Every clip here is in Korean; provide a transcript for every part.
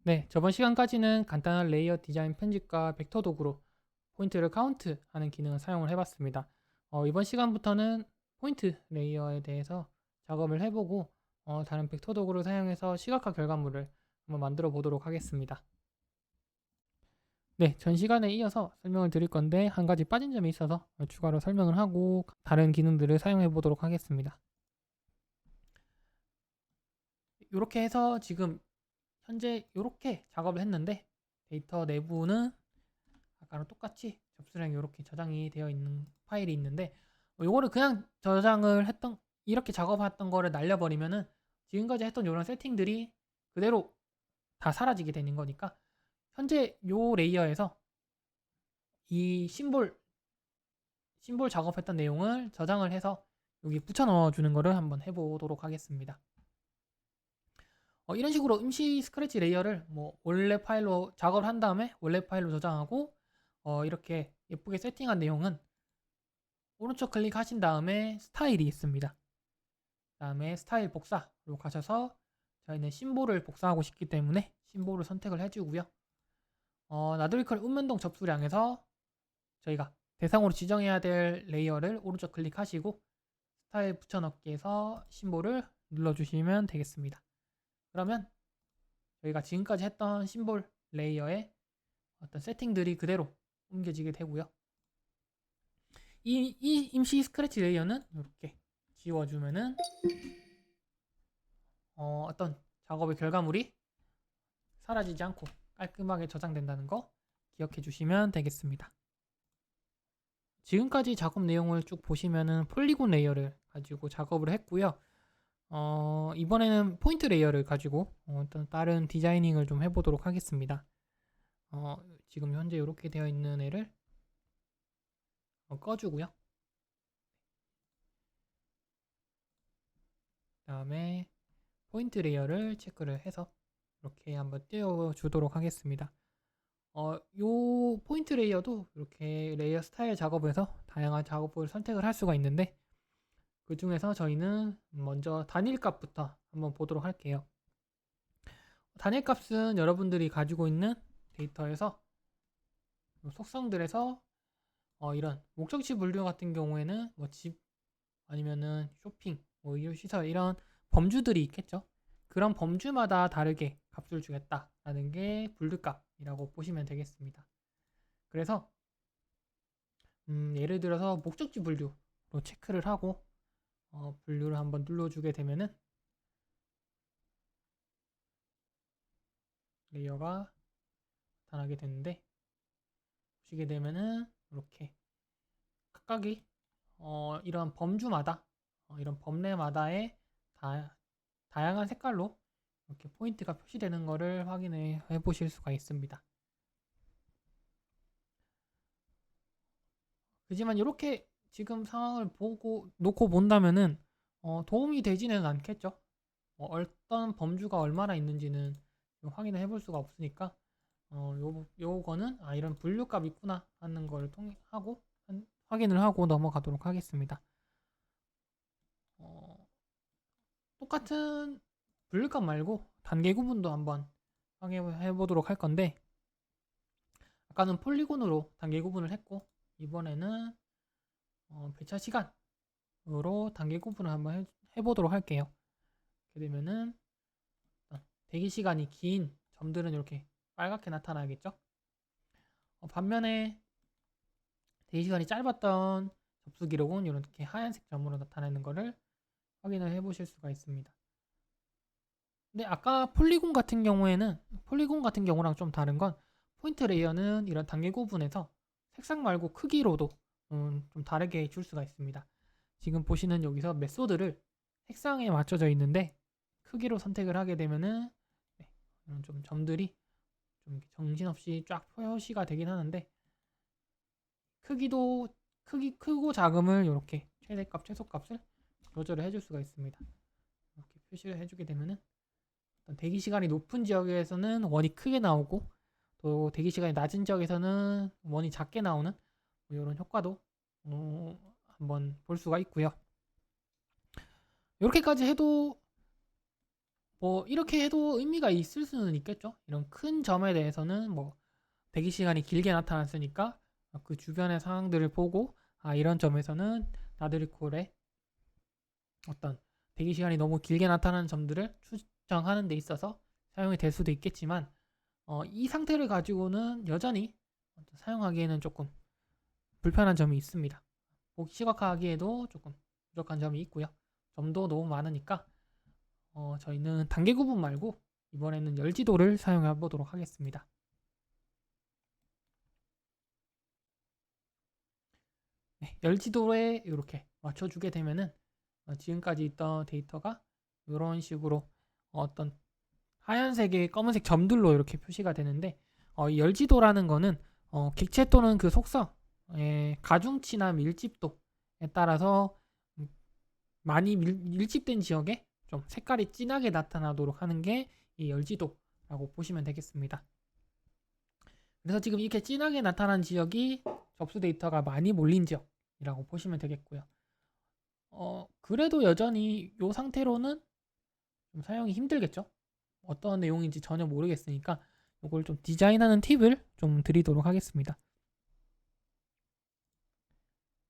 네, 저번 시간까지는 간단한 레이어 디자인 편집과 벡터 도구로 포인트를 카운트하는 기능을 사용을 해봤습니다. 이번 시간부터는 포인트 레이어에 대해서 작업을 해보고 다른 벡터 도구를 사용해서 시각화 결과물을 한번 만들어 보도록 하겠습니다. 네, 전 시간에 이어서 설명을 드릴 건데 한 가지 빠진 점이 있어서 추가로 설명을 하고 다른 기능들을 사용해 보도록 하겠습니다. 이렇게 해서 지금 현재 이렇게 작업을 했는데 데이터 내부는 아까랑 똑같이 접수량이 이렇게 저장이 되어 있는 파일이 있는데 요거를 그냥 저장을 했던 이렇게 작업했던 거를 날려버리면은 지금까지 했던 이런 세팅들이 그대로 다 사라지게 되는 거니까 현재 요 레이어에서 이 심볼 작업했던 내용을 저장을 해서 여기 붙여 넣어 주는 거를 한번 해보도록 하겠습니다. 이런 식으로 임시 스크래치 레이어를 뭐 원래 파일로 작업을 한 다음에 원래 파일로 저장하고 이렇게 예쁘게 세팅한 내용은 오른쪽 클릭하신 다음에 스타일이 있습니다. 그 다음에 스타일 복사로 가셔서 저희는 심볼을 복사하고 싶기 때문에 심볼을 선택을 해주고요. 나드리컬 운면동 접수량에서 저희가 대상으로 지정해야 될 레이어를 오른쪽 클릭하시고 스타일 붙여넣기에서 심볼을 눌러주시면 되겠습니다. 그러면 저희가 지금까지 했던 심볼 레이어의 어떤 세팅들이 그대로 옮겨지게 되고요. 이 임시 스크래치 레이어는 이렇게 지워주면은 어떤 작업의 결과물이 사라지지 않고 깔끔하게 저장된다는 거 기억해 주시면 되겠습니다. 지금까지 작업 내용을 쭉 보시면은 폴리곤 레이어를 가지고 작업을 했고요. 이번에는 포인트 레이어를 가지고 어떤 다른 디자이닝을 좀 해보도록 하겠습니다. 지금 현재 이렇게 되어 있는 애를 꺼주고요. 그 다음에 포인트 레이어를 체크를 해서 이렇게 한번 띄워주도록 하겠습니다. 요 포인트 레이어도 이렇게 레이어 스타일 작업에서 다양한 작업을 선택을 할 수가 있는데 그 중에서 저희는 먼저 단일 값부터 한번 보도록 할게요. 단일 값은 여러분들이 가지고 있는 데이터에서 속성들에서 이런 목적지 분류 같은 경우에는 뭐 집 아니면은 쇼핑, 뭐 의료 시설 이런 범주들이 있겠죠. 그런 범주마다 다르게 값을 주겠다라는 게 분류값이라고 보시면 되겠습니다. 그래서 예를 들어서 목적지 분류로 체크를 하고 분류를 한번 눌러주게 되면은 레이어가 나타나게 되는데 보시게 되면은 이렇게 각각이 이런 범주마다 이런 범례마다의 다양한 색깔로 이렇게 포인트가 표시되는 것을 확인해 보실 수가 있습니다. 하지만 이렇게 지금 상황을 놓고 본다면은 도움이 되지는 않겠죠. 어떤 범주가 얼마나 있는지는 확인을 해볼 수가 없으니까 요거는 이런 분류값 있구나 하는 걸 통하고 확인을 하고 넘어가도록 하겠습니다. 똑같은 분류값 말고 단계 구분도 한번 확인해 보도록 할 건데 아까는 폴리곤으로 단계 구분을 했고 이번에는 배차 시간으로 단계 구분을 한번 해보도록 할게요. 이렇게 되면은 대기 시간이 긴 점들은 이렇게 빨갛게 나타나겠죠. 반면에 대기 시간이 짧았던 접수 기록은 이렇게 하얀색 점으로 나타나는 것을 확인을 해 보실 수가 있습니다. 근데 아까 폴리곤 같은 경우랑 좀 다른 건 포인트 레이어는 이런 단계 구분에서 색상 말고 크기로도 좀 다르게 줄 수가 있습니다. 지금 보시는 여기서 메소드를 색상에 맞춰져 있는데 크기로 선택을 하게 되면은 이런 좀 점들이 좀 정신없이 쫙 표시가 되긴 하는데 크기 크고 작음을 이렇게 최대값 최소값을 조절을 해줄 수가 있습니다. 이렇게 표시를 해주게 되면은 대기 시간이 높은 지역에서는 원이 크게 나오고 또 대기 시간이 낮은 지역에서는 원이 작게 나오는 이런 효과도 한번 볼 수가 있고요. 이렇게까지 해도 뭐 이렇게 해도 의미가 있을 수는 있겠죠. 이런 큰 점에 대해서는 뭐 대기 시간이 길게 나타났으니까 그 주변의 상황들을 보고 이런 점에서는 나드리콜의 어떤 대기 시간이 너무 길게 나타나는 점들을 추정하는 데 있어서 사용이 될 수도 있겠지만 이 상태를 가지고는 여전히 사용하기에는 조금 불편한 점이 있습니다. 보기 시각화하기에도 조금 부족한 점이 있고요. 점도 너무 많으니까 저희는 단계 구분 말고 이번에는 열지도를 사용해 보도록 하겠습니다. 네, 열지도에 이렇게 맞춰주게 되면은 지금까지 있던 데이터가 이런 식으로 어떤 하얀색의 검은색 점들로 이렇게 표시가 되는데 이 열지도라는 거는 객체 또는 그 속성의 가중치나 밀집도에 따라서 많이 밀집된 지역에 좀 색깔이 진하게 나타나도록 하는 게 이 열지도라고 보시면 되겠습니다. 그래서 지금 이렇게 진하게 나타난 지역이 접수 데이터가 많이 몰린 지역이라고 보시면 되겠고요. 그래도 여전히 이 상태로는 좀 사용이 힘들겠죠. 어떤 내용인지 전혀 모르겠으니까 이걸 좀 디자인하는 팁을 좀 드리도록 하겠습니다.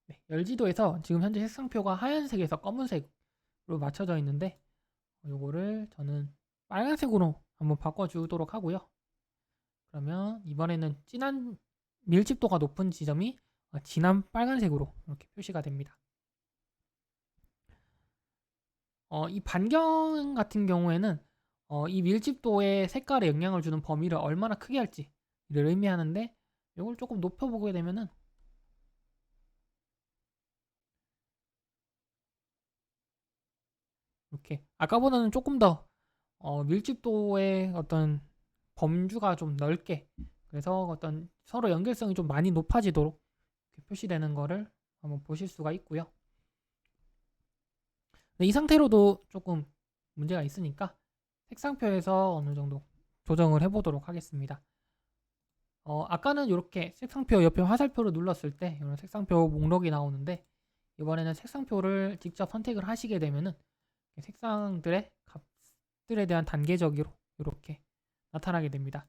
네, 열지도에서 지금 현재 색상표가 하얀색에서 검은색으로 맞춰져 있는데 이거를 저는 빨간색으로 한번 바꿔주도록 하고요. 그러면 이번에는 진한 밀집도가 높은 지점이 진한 빨간색으로 이렇게 표시가 됩니다. 이 반경 같은 경우에는 이 밀집도의 색깔에 영향을 주는 범위를 얼마나 크게 할지를 의미하는데 이걸 조금 높여보게 되면은 이렇게 아까보다는 조금 더 밀집도의 어떤 범주가 좀 넓게 그래서 어떤 서로 연결성이 좀 많이 높아지도록 표시되는 거를 한번 보실 수가 있고요. 이 상태로도 조금 문제가 있으니까 색상표에서 어느 정도 조정을 해보도록 하겠습니다. 아까는 이렇게 색상표 옆에 화살표를 눌렀을 때 이런 색상표 목록이 나오는데 이번에는 색상표를 직접 선택을 하시게 되면은 색상들의 값들에 대한 단계적으로 이렇게 나타나게 됩니다.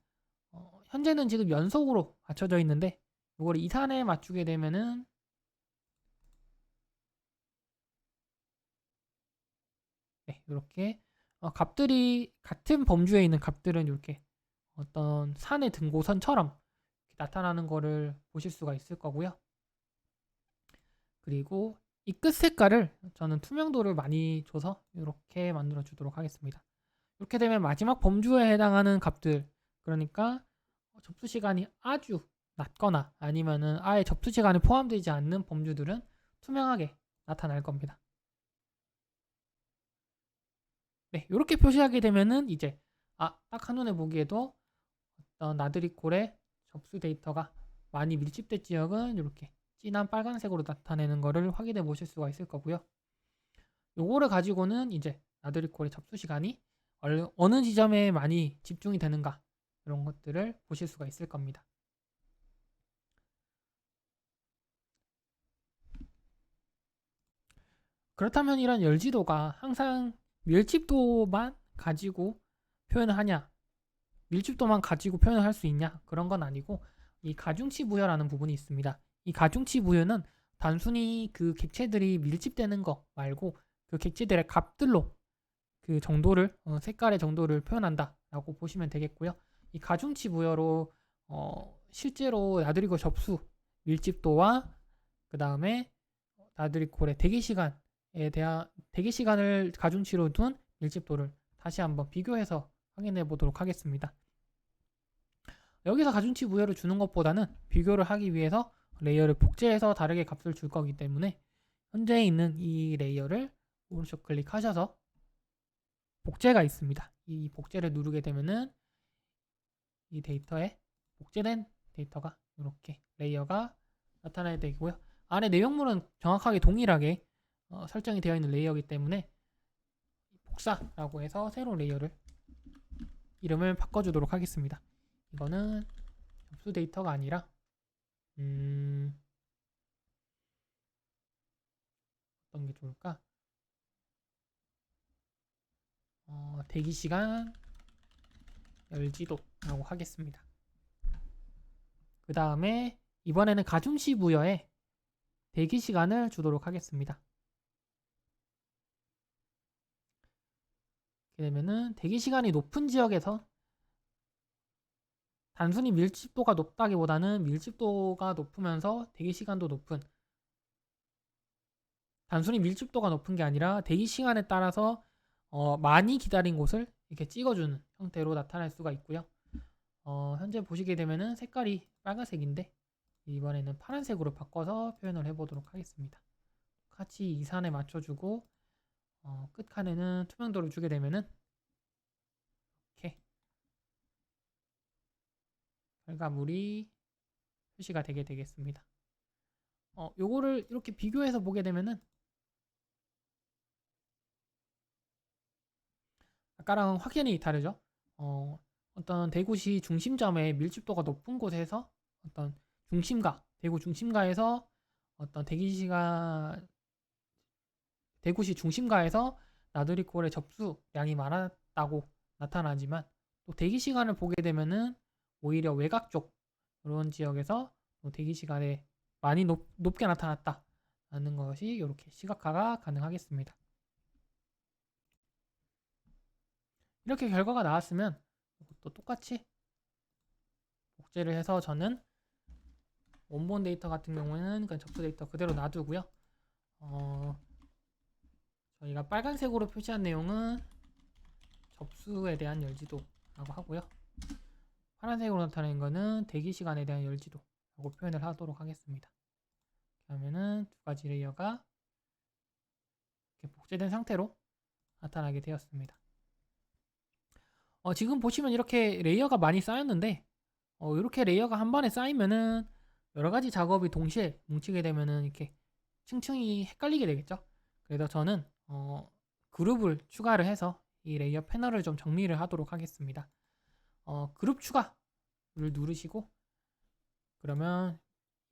현재는 지금 연속으로 맞춰져 있는데 이걸 이산에 맞추게 되면은 네, 이렇게 값들이 같은 범주에 있는 값들은 이렇게 어떤 산의 등고선처럼 나타나는 거를 보실 수가 있을 거고요. 그리고 이 끝 색깔을 저는 투명도를 많이 줘서 이렇게 만들어 주도록 하겠습니다. 이렇게 되면 마지막 범주에 해당하는 값들, 그러니까 접수 시간이 아주 낮거나 아니면은 아예 접수 시간에 포함되지 않는 범주들은 투명하게 나타날 겁니다. 네, 이렇게 표시하게 되면은 이제 딱 한눈에 보기에도 어떤 나드리콜의 접수 데이터가 많이 밀집된 지역은 이렇게 진한 빨간색으로 나타내는 것을 확인해 보실 수가 있을 거고요. 요거를 가지고는 이제 나드리콜의 접수 시간이 어느 지점에 많이 집중이 되는가 이런 것들을 보실 수가 있을 겁니다. 그렇다면 이런 열지도가 항상 밀집도만 가지고 표현을 하냐, 밀집도만 가지고 표현을 할 수 있냐, 그런 건 아니고 이 가중치 부여라는 부분이 있습니다. 이 가중치 부여는 단순히 그 객체들이 밀집되는 거 말고 그 객체들의 값들로 그 정도를 색깔의 정도를 표현한다라고 보시면 되겠고요. 이 가중치 부여로 실제로 나드리콜 접수 밀집도와 그 다음에 나드리콜의 대기 시간에 대한 대기 시간을 가중치로 둔 밀집도를 다시 한번 비교해서 확인해 보도록 하겠습니다. 여기서 가중치 부여를 주는 것보다는 비교를 하기 위해서 레이어를 복제해서 다르게 값을 줄 거기 때문에 현재 있는 이 레이어를 오른쪽 클릭하셔서 복제가 있습니다. 이 복제를 누르게 되면은 이 데이터에 복제된 데이터가 이렇게 레이어가 나타나야 되고요. 안에 내용물은 정확하게 동일하게 설정이 되어 있는 레이어이기 때문에 복사라고 해서 새로운 레이어를 이름을 바꿔주도록 하겠습니다. 이거는 접수 데이터가 아니라 어떤 게 좋을까? 대기시간 열지도라고 하겠습니다. 그 다음에 이번에는 가중시 부여에 대기시간을 주도록 하겠습니다. 이렇게 되면은 대기시간이 높은 지역에서 단순히 밀집도가 높다기보다는 밀집도가 높으면서 대기시간도 높은, 단순히 밀집도가 높은 게 아니라 대기시간에 따라서 많이 기다린 곳을 이렇게 찍어주는 형태로 나타날 수가 있고요. 현재 보시게 되면은 색깔이 빨간색인데 이번에는 파란색으로 바꿔서 표현을 해보도록 하겠습니다. 같이 이산에 맞춰주고 끝칸에는 투명도를 주게 되면은 이렇게 결과물이 표시가 되게 되겠습니다. 요거를 이렇게 비교해서 보게 되면은 아까랑 확연히 다르죠. 어떤 대구시 중심점의 밀집도가 높은 곳에서 어떤 중심가, 대구 중심가에서 어떤 대구시 중심가에서 나들이콜의 접수량이 많았다고 나타나지만, 또 대기 시간을 보게 되면은 오히려 외곽 쪽 이런 지역에서 대기 시간에 많이 높게 나타났다라는 것이 이렇게 시각화가 가능하겠습니다. 이렇게 결과가 나왔으면 또 똑같이 복제를 해서 저는 원본 데이터 같은 경우에는 그 접수 데이터 그대로 놔두고요. 저희가 빨간색으로 표시한 내용은 접수에 대한 열지도라고 하고요. 파란색으로 나타낸 거는 대기 시간에 대한 열지도라고 표현을 하도록 하겠습니다. 그러면은 두 가지 레이어가 이렇게 복제된 상태로 나타나게 되었습니다. 지금 보시면 이렇게 레이어가 많이 쌓였는데, 이렇게 레이어가 한 번에 쌓이면은 여러 가지 작업이 동시에 뭉치게 되면은 이렇게 층층이 헷갈리게 되겠죠. 그래서 저는 그룹을 추가를 해서 이 레이어 패널을 좀 정리를 하도록 하겠습니다. 그룹 추가를 누르시고, 그러면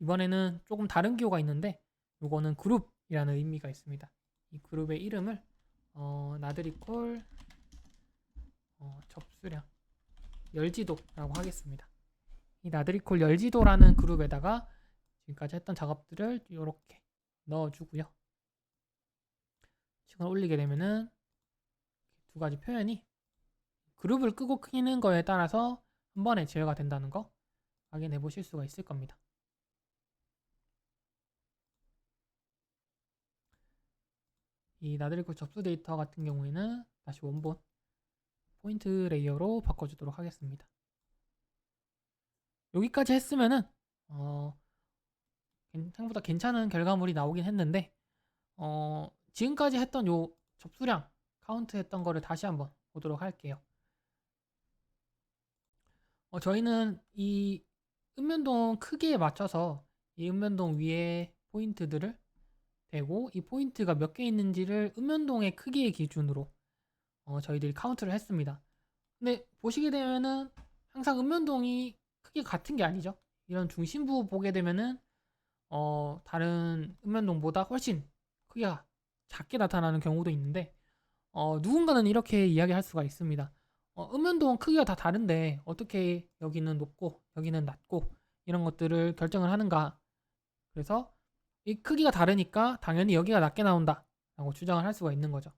이번에는 조금 다른 기호가 있는데 이거는 그룹이라는 의미가 있습니다. 이 그룹의 이름을 나들이콜 접수량 열지도라고 하겠습니다. 이 나들이콜 열지도라는 그룹에다가 지금까지 했던 작업들을 이렇게 넣어주고요. 층을 올리게 되면은 두 가지 표현이 그룹을 끄고 켜는 거에 따라서 한 번에 제어가 된다는 거 확인해 보실 수가 있을 겁니다. 이 나들이콜 접수 데이터 같은 경우에는 다시 원본 포인트 레이어로 바꿔주도록 하겠습니다. 여기까지 했으면은 생각보다 괜찮은 결과물이 나오긴 했는데, 지금까지 했던 요 접수량 카운트 했던 거를 다시 한번 보도록 할게요. 저희는 이 읍면동 크기에 맞춰서 이 읍면동 위에 포인트들을 대고, 이 포인트가 몇 개 있는지를 읍면동의 크기의 기준으로 저희들이 카운트를 했습니다. 근데 보시게 되면은 항상 읍면동이 크게 같은 게 아니죠. 이런 중심부 보게 되면은 다른 읍면동보다 훨씬 크기가 작게 나타나는 경우도 있는데, 누군가는 이렇게 이야기할 수가 있습니다. 읍면동 크기가 다 다른데 어떻게 여기는 높고 여기는 낮고 이런 것들을 결정을 하는가. 그래서 이 크기가 다르니까 당연히 여기가 낮게 나온다 라고 주장을 할 수가 있는 거죠.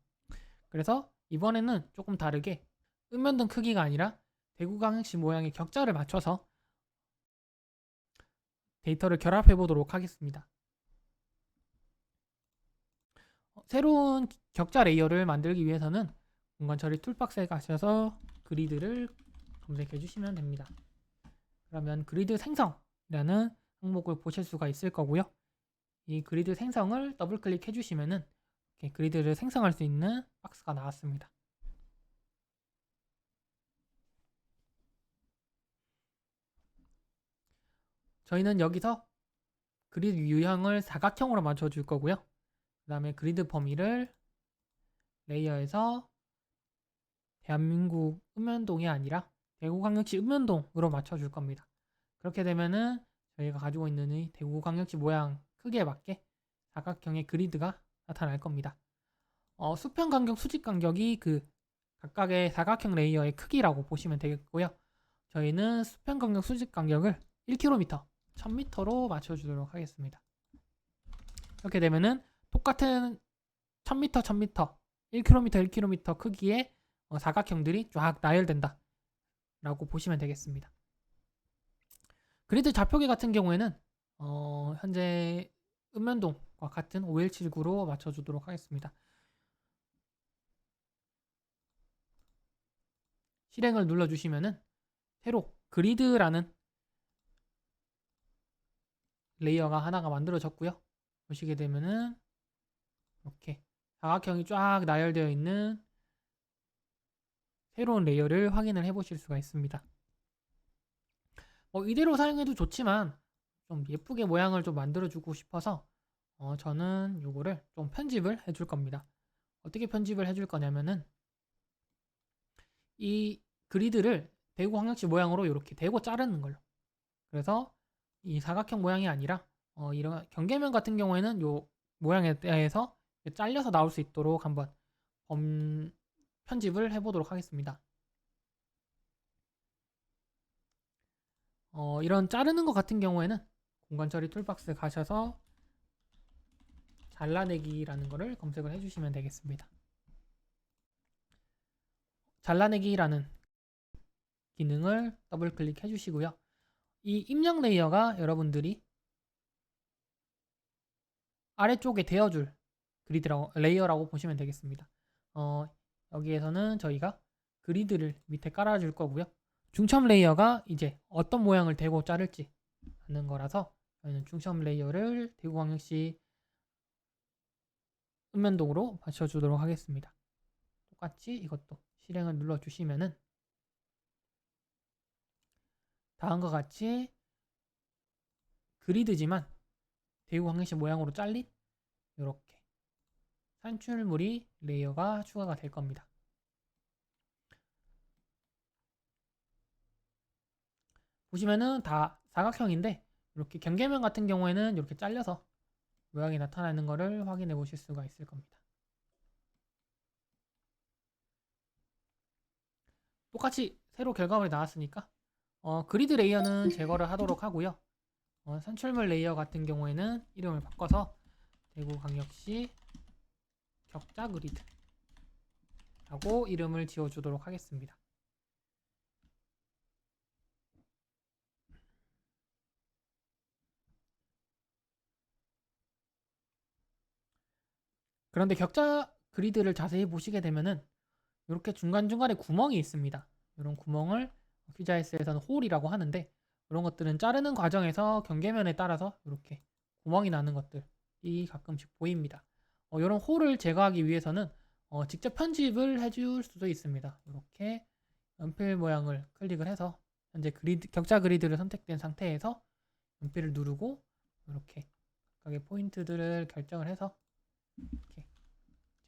그래서 이번에는 조금 다르게 읍면동 크기가 아니라 대구광역시 모양의 격자를 맞춰서 데이터를 결합해 보도록 하겠습니다. 새로운 격자 레이어를 만들기 위해서는 공간 처리 툴박스에 가셔서 그리드를 검색해 주시면 됩니다. 그러면 그리드 생성이라는 항목을 보실 수가 있을 거고요. 이 그리드 생성을 더블 클릭해 주시면은 이렇게 그리드를 생성할 수 있는 박스가 나왔습니다. 저희는 여기서 그리드 유형을 사각형으로 맞춰 줄 거고요. 그 다음에 그리드 범위를 레이어에서 대한민국 읍면동이 아니라 대구광역시 읍면동으로 맞춰 줄 겁니다. 그렇게 되면은 저희가 가지고 있는 이 대구광역시 모양 크기에 맞게 사각형의 그리드가 나타날 겁니다. 수평 간격, 수직 간격이 그 각각의 사각형 레이어의 크기라고 보시면 되겠고요. 저희는 수평 간격 수직 간격을 1km, 1000m로 맞춰주도록 하겠습니다. 이렇게 되면은 똑같은 1000m, 1000m, 1km, 1km 크기의 사각형들이 쫙 나열된다 라고 보시면 되겠습니다. 그리드 좌표계 같은 경우에는 현재 읍면동과 같은 5179로 맞춰주도록 하겠습니다. 실행을 눌러주시면은 새로 그리드라는 레이어가 하나가 만들어졌고요. 보시게 되면은 이렇게 사각형이 쫙 나열되어 있는 새로운 레이어를 확인을 해 보실 수가 있습니다. 이대로 사용해도 좋지만 좀 예쁘게 모양을 좀 만들어 주고 싶어서 저는 요거를 좀 편집을 해줄 겁니다. 어떻게 편집을 해줄 거냐면은 이 그리드를 대구 광역시 모양으로 이렇게 대고 자르는 걸로. 그래서 이 사각형 모양이 아니라 이런 경계면 같은 경우에는 요 모양에 대해서 잘려서 나올 수 있도록 한번 편집을 해보도록 하겠습니다. 이런 자르는 것 같은 경우에는 공간 처리 툴박스 가셔서 잘라내기라는 거를 검색을 해주시면 되겠습니다. 잘라내기라는 기능을 더블 클릭해 주시고요. 이 입력 레이어가 여러분들이 아래쪽에 대어줄 레이어라고 보시면 되겠습니다. 여기에서는 저희가 그리드를 밑에 깔아줄 거고요. 중첩 레이어가 이제 어떤 모양을 대고 자를지 하는 거라서 저희는 중첩 레이어를 대구광역시 읍면동으로 맞춰주도록 하겠습니다. 똑같이 이것도 실행을 눌러주시면은 다음과 같이 그리드지만 대구광역시 모양으로 잘린 이렇게 산출물이 레이어가 추가가 될 겁니다. 보시면은 다 사각형인데 이렇게 경계면 같은 경우에는 이렇게 잘려서 모양이 나타나는 것을 확인해 보실 수가 있을 겁니다. 똑같이 새로 결과물이 나왔으니까 그리드 레이어는 제거를 하도록 하고요. 산출물 레이어 같은 경우에는 이름을 바꿔서 대구광역시 격자 그리드 라고 이름을 지어주도록 하겠습니다. 그런데 격자 그리드를 자세히 보시게 되면은 이렇게 중간중간에 구멍이 있습니다. 이런 구멍을 퓨자에스에서는 홀이라고 하는데 이런 것들은 자르는 과정에서 경계면에 따라서 이렇게 구멍이 나는 것들이 가끔씩 보입니다. 이런 홀을 제거하기 위해서는 직접 편집을 해줄 수도 있습니다. 이렇게 연필 모양을 클릭을 해서 현재 격자 그리드를 선택된 상태에서 연필을 누르고 이렇게 각각의 포인트들을 결정을 해서 이렇게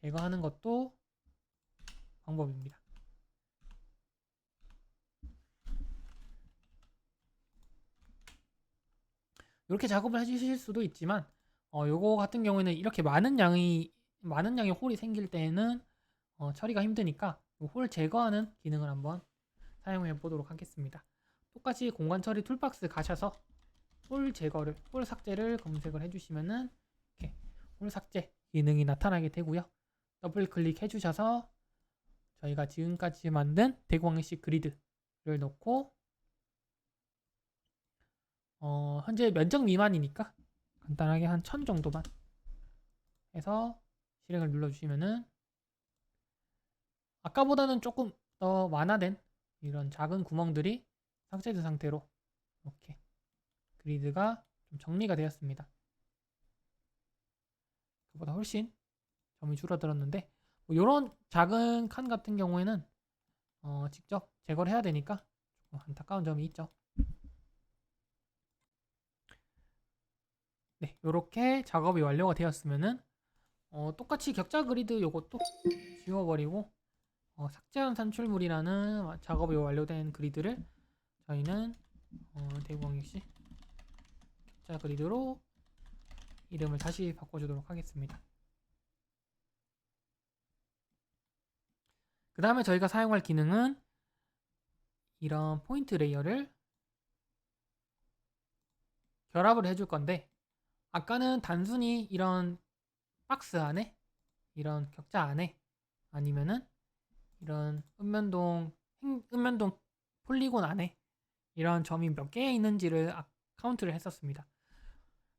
제거하는 것도 방법입니다. 이렇게 작업을 해주실 수도 있지만 요거 같은 경우에는 이렇게 많은 양의 홀이 생길 때에는 처리가 힘드니까 홀 제거하는 기능을 한번 사용해 보도록 하겠습니다. 똑같이 공간 처리 툴박스 가셔서 홀 삭제를 검색을 해주시면은 이렇게 홀 삭제 기능이 나타나게 되고요. 더블 클릭해 주셔서 저희가 지금까지 만든 대구광역시 그리드를 넣고 현재 면적 미만이니까 간단하게 한 1000 정도만 해서 실행을 눌러주시면은 아까보다는 조금 더 완화된 이런 작은 구멍들이 삭제된 상태로 이렇게 그리드가 좀 정리가 되었습니다. 그보다 훨씬 점이 줄어들었는데 이런 작은 칸 같은 경우에는 직접 제거를 해야 되니까 조금 안타까운 점이 있죠. 네, 이렇게 작업이 완료가 되었으면은 똑같이 격자 그리드 요것도 지워버리고 삭제한 산출물이라는 작업이 완료된 그리드를 저희는 대구광역시 격자 그리드로 이름을 다시 바꿔주도록 하겠습니다. 그 다음에 저희가 사용할 기능은 이런 포인트 레이어를 결합을 해줄 건데, 아까는 단순히 이런 박스 안에, 이런 격자 안에, 아니면은 이런 은면동 폴리곤 안에 이런 점이 몇 개 있는지를 카운트를 했었습니다.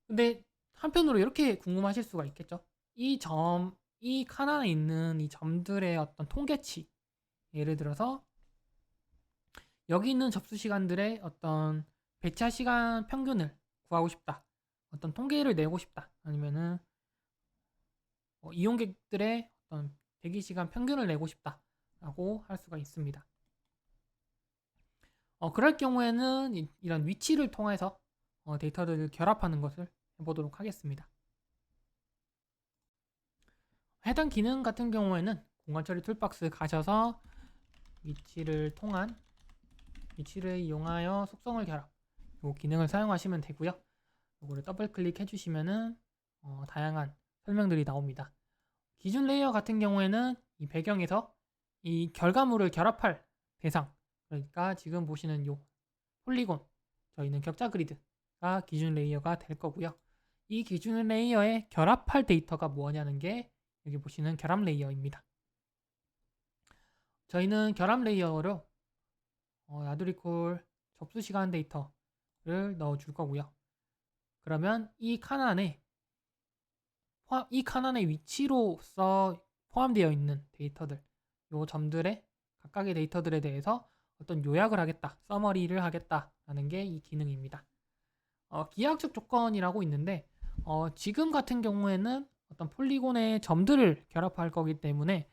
근데 한편으로 이렇게 궁금하실 수가 있겠죠. 이 칸 안에 있는 이 점들의 어떤 통계치, 예를 들어서 여기 있는 접수 시간들의 어떤 배차 시간 평균을 구하고 싶다, 어떤 통계를 내고 싶다, 아니면은 이용객들의 어떤 대기 시간 평균을 내고 싶다 라고 할 수가 있습니다. 그럴 경우에는 이런 위치를 통해서 데이터들을 결합하는 것을 해보도록 하겠습니다. 해당 기능 같은 경우에는 공간처리 툴박스 가셔서 위치를 이용하여 속성을 결합, 이 기능을 사용하시면 되고요. 이거를 더블 클릭해 주시면은 다양한 설명들이 나옵니다. 기준 레이어 같은 경우에는 이 배경에서 이 결과물을 결합할 대상, 그러니까 지금 보시는 요 폴리곤, 저희는 격자 그리드가 기준 레이어가 될 거고요. 이 기준 레이어에 결합할 데이터가 뭐냐는 게 여기 보시는 결합 레이어입니다. 저희는 결합 레이어로 야드리콜 접수 시간 데이터를 넣어 줄 거고요. 그러면 이 칸 안에 위치로서 포함되어 있는 데이터들, 요 점들의 각각의 데이터들에 대해서 어떤 요약을 하겠다, 서머리를 하겠다라는 게 이 기능입니다. 기하학적 조건이라고 있는데 지금 같은 경우에는 어떤 폴리곤의 점들을 결합할 거기 때문에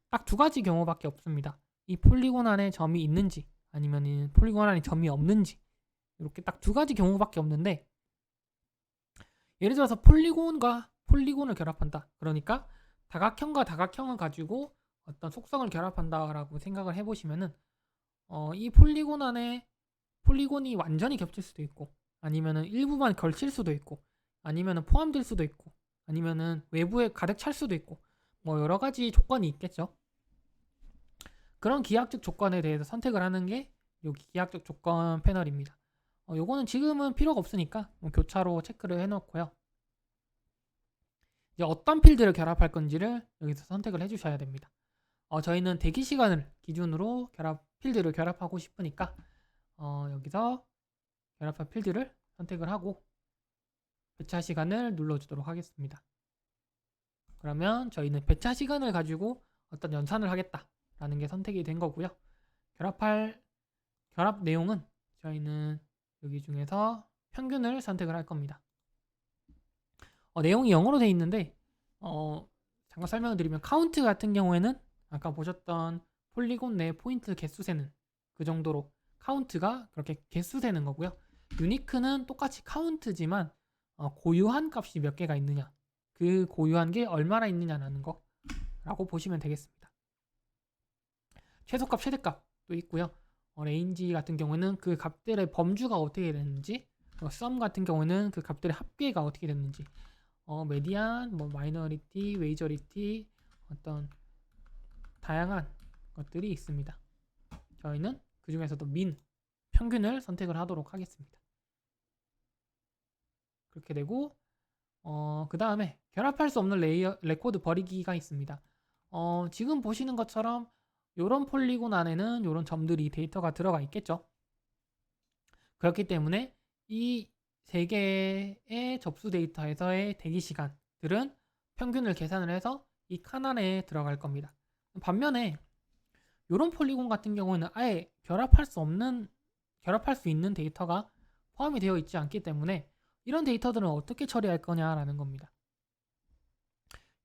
딱 두 가지 경우밖에 없습니다. 이 폴리곤 안에 점이 있는지 아니면 폴리곤 안에 점이 없는지, 이렇게 딱 두 가지 경우밖에 없는데, 예를 들어서 폴리곤과 폴리곤을 결합한다, 그러니까 다각형과 다각형을 가지고 어떤 속성을 결합한다라고 생각을 해보시면은 이 폴리곤 안에 폴리곤이 완전히 겹칠 수도 있고, 아니면은 일부만 걸칠 수도 있고, 아니면은 포함될 수도 있고, 아니면은 외부에 가득 찰 수도 있고, 뭐 여러 가지 조건이 있겠죠. 그런 기하학적 조건에 대해서 선택을 하는 게 여기 기하학적 조건 패널입니다. 요거는 지금은 필요가 없으니까 교차로 체크를 해놓고요. 이제 어떤 필드를 결합할 건지를 여기서 선택을 해주셔야 됩니다. 저희는 대기 시간을 기준으로 필드를 결합하고 싶으니까 여기서 결합할 필드를 선택을 하고 배차 시간을 눌러주도록 하겠습니다. 그러면 저희는 배차 시간을 가지고 어떤 연산을 하겠다라는 게 선택이 된 거고요. 결합 내용은 저희는 여기 중에서 평균을 선택을 할 겁니다. 내용이 영어로 되어 있는데 잠깐 설명을 드리면, 카운트 같은 경우에는 아까 보셨던 폴리곤 내 포인트 개수 세는 그 정도로 카운트가 그렇게 개수 세는 거고요. 유니크는 똑같이 카운트지만 고유한 값이 몇 개가 있느냐, 그 고유한 게 얼마나 있느냐라는 거라고 보시면 되겠습니다. 최소값, 최대값도 있고요. 레인지 같은 경우는 그 값들의 범주가 어떻게 되는지, 썸 같은 경우는 그 값들의 합계가 어떻게 됐는지, 메디안, 마이너리티, 웨이저리티, 어떤 다양한 것들이 있습니다. 저희는 그 중에서도 평균을 선택을 하도록 하겠습니다. 그렇게 되고 그 다음에 결합할 수 없는 레코드 버리기가 있습니다. 지금 보시는 것처럼 이런 폴리곤 안에는 이런 점들이 데이터가 들어가 있겠죠. 그렇기 때문에 이 세 개의 접수 데이터에서의 대기 시간들은 평균을 계산을 해서 이 칸 안에 들어갈 겁니다. 반면에 이런 폴리곤 같은 경우는 아예 결합할 수 있는 데이터가 포함이 되어 있지 않기 때문에 이런 데이터들은 어떻게 처리할 거냐라는 겁니다.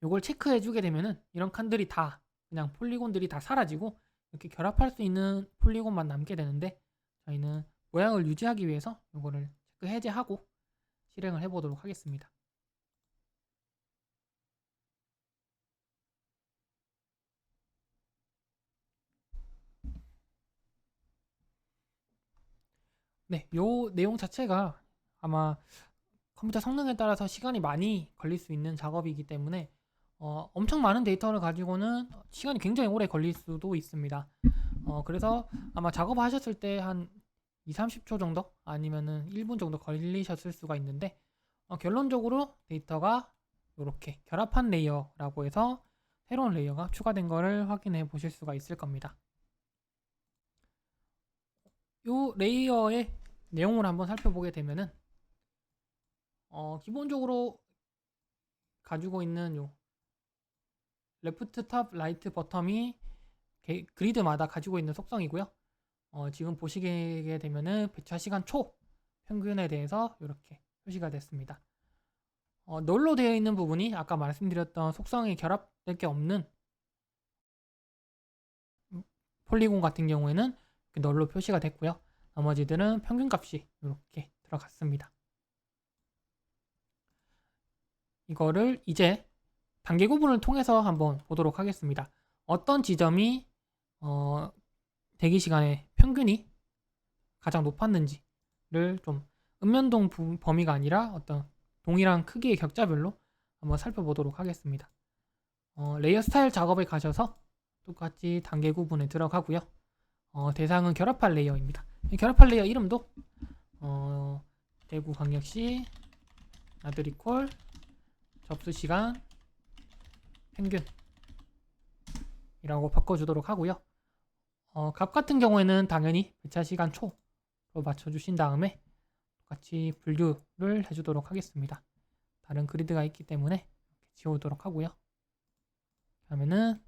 이걸 체크해 주게 되면은 이런 칸들이 다 그냥 폴리곤들이 다 사라지고 이렇게 결합할 수 있는 폴리곤만 남게 되는데, 저희는 모양을 유지하기 위해서 이거를 체크 해제하고 실행을 해보도록 하겠습니다. 네, 요 내용 자체가 아마 컴퓨터 성능에 따라서 시간이 많이 걸릴 수 있는 작업이기 때문에 엄청 많은 데이터를 가지고는 시간이 굉장히 오래 걸릴 수도 있습니다. 그래서 아마 작업하셨을 때 한 2, 30초 정도 아니면은 1분 정도 걸리셨을 수가 있는데 결론적으로 데이터가 이렇게 결합한 레이어라고 해서 새로운 레이어가 추가된 거를 확인해 보실 수가 있을 겁니다. 이 레이어의 내용을 한번 살펴보게 되면은 기본적으로 가지고 있는 요 레프트 탑 라이트 버텀이 그리드마다 가지고 있는 속성이고요. 지금 보시게 되면은 배차 시간 초 평균에 대해서 이렇게 표시가 됐습니다. 널로 되어 있는 부분이 아까 말씀드렸던 속성이 결합될 게 없는 폴리곤 같은 경우에는 널로 표시가 됐고요. 나머지들은 평균값이 이렇게 들어갔습니다. 이거를 이제 단계 구분을 통해서 한번 보도록 하겠습니다. 어떤 지점이 대기 시간의 평균이 가장 높았는지를 좀 은면동 범위가 아니라 어떤 동일한 크기의 격자별로 한번 살펴보도록 하겠습니다. 레이어 스타일 작업에 가셔서 똑같이 단계 구분에 들어가고요. 대상은 결합할 레이어입니다. 결합할 레이어 이름도 대구광역시 나들이콜 접수시간 평균이라고 바꿔주도록 하고요. 값 같은 경우에는 당연히 배차 시간 초로 맞춰주신 다음에 똑같이 분류를 해주도록 하겠습니다. 다른 그리드가 있기 때문에 이렇게 지우도록 하고요. 그러면은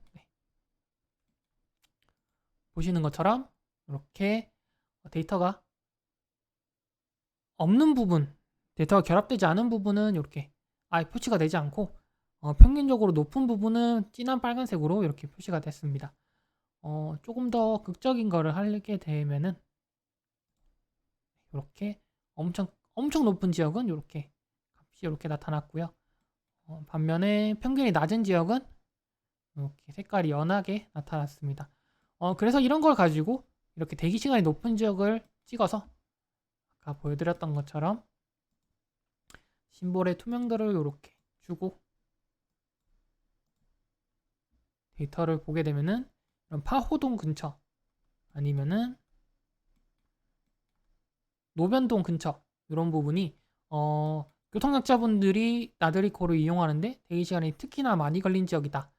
보시는 것처럼 이렇게 데이터가 없는 부분, 데이터가 결합되지 않은 부분은 이렇게 아예 표시가 되지 않고 평균적으로 높은 부분은 진한 빨간색으로 이렇게 표시가 됐습니다. 조금 더 극적인 거를 하게 되면은 이렇게 엄청 높은 지역은 이렇게 값이 이렇게 나타났고요. 반면에 평균이 낮은 지역은 이렇게 색깔이 연하게 나타났습니다. 그래서 이런 걸 가지고 이렇게 대기 시간이 높은 지역을 찍어서 아까 보여드렸던 것처럼 심볼의 투명도를 이렇게 주고 데이터를 보게 되면은 이런 파호동 근처 아니면은 노변동 근처 이런 부분이 교통약자분들이 나들이콜을 이용하는데 대기시간이 특히나 많이 걸린 지역이다.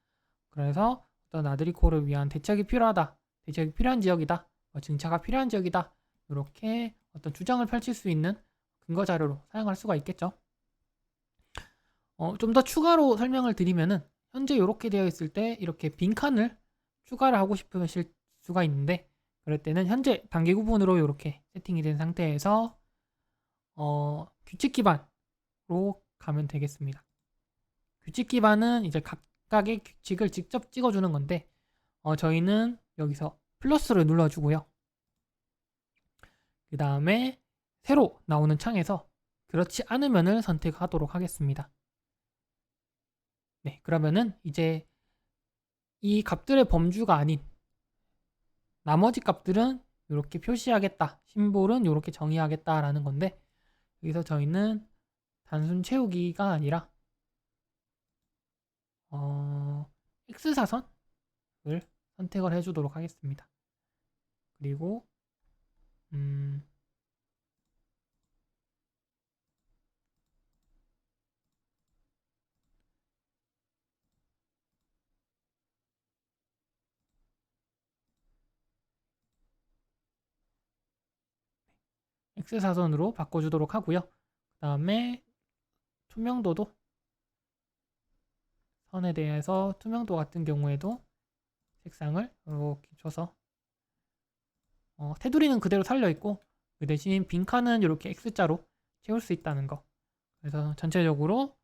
그래서 어떤 나들이콜을 위한 대책이 필요하다. 대책이 필요한 지역이다. 증차가 필요한 지역이다. 이렇게 어떤 주장을 펼칠 수 있는 근거 자료로 사용할 수가 있겠죠. 좀 더 추가로 설명을 드리면은 현재 이렇게 되어 있을 때 이렇게 빈칸을 추가를 하고 싶으실 수가 있는데 그럴 때는 현재 단계 구분으로 이렇게 세팅이 된 상태에서 규칙 기반으로 가면 되겠습니다. 규칙 기반은 이제 각각의 규칙을 직접 찍어주는 건데 저희는 여기서 플러스를 눌러주고요. 그 다음에 새로 나오는 창에서 그렇지 않으면을 선택하도록 하겠습니다. 네, 그러면은 이제 이 값들의 범주가 아닌 나머지 값들은 이렇게 표시하겠다. 심볼은 이렇게 정의하겠다라는 건데 여기서 저희는 단순 채우기가 아니라 X사선을 선택을 해주도록 하겠습니다. 그리고 X사선으로 바꿔주도록 하고요. 그 다음에 투명도도 선에 대해서 투명도 같은 경우에도 색상을 이렇게 줘서 테두리는 그대로 살려있고 그 대신 빈칸은 이렇게 X자로 채울 수 있다는 거. 그래서 전체적으로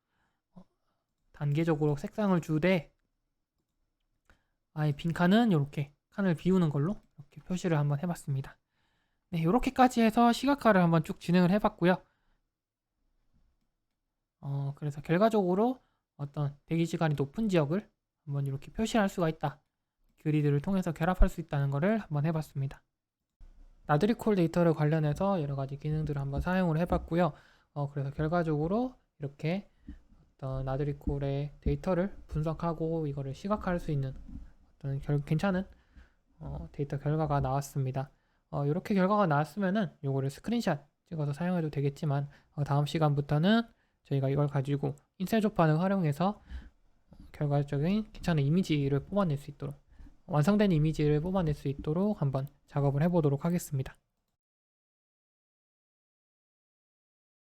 단계적으로 색상을 주되 아예 빈칸은 이렇게 칸을 비우는 걸로 이렇게 표시를 한번 해봤습니다. 네, 이렇게까지 해서 시각화를 한번 쭉 진행을 해봤고요. 그래서 결과적으로 어떤 대기 시간이 높은 지역을 한번 이렇게 표시할 수가 있다. 그리드를 통해서 결합할 수 있다는 것을 한번 해봤습니다. 나들이콜 데이터를 관련해서 여러 가지 기능들을 한번 사용을 해봤고요. 그래서 결과적으로 이렇게 어떤 나드리콜의 데이터를 분석하고 이거를 시각화할 수 있는 어떤 괜찮은 데이터 결과가 나왔습니다. 이렇게 결과가 나왔으면은 요거를 스크린샷 찍어서 사용해도 되겠지만 다음 시간부터는 저희가 이걸 가지고 인쇄 조판을 활용해서 결과적인 괜찮은 이미지를 뽑아낼 수 있도록 완성된 이미지를 뽑아낼 수 있도록 한번 작업을 해보도록 하겠습니다.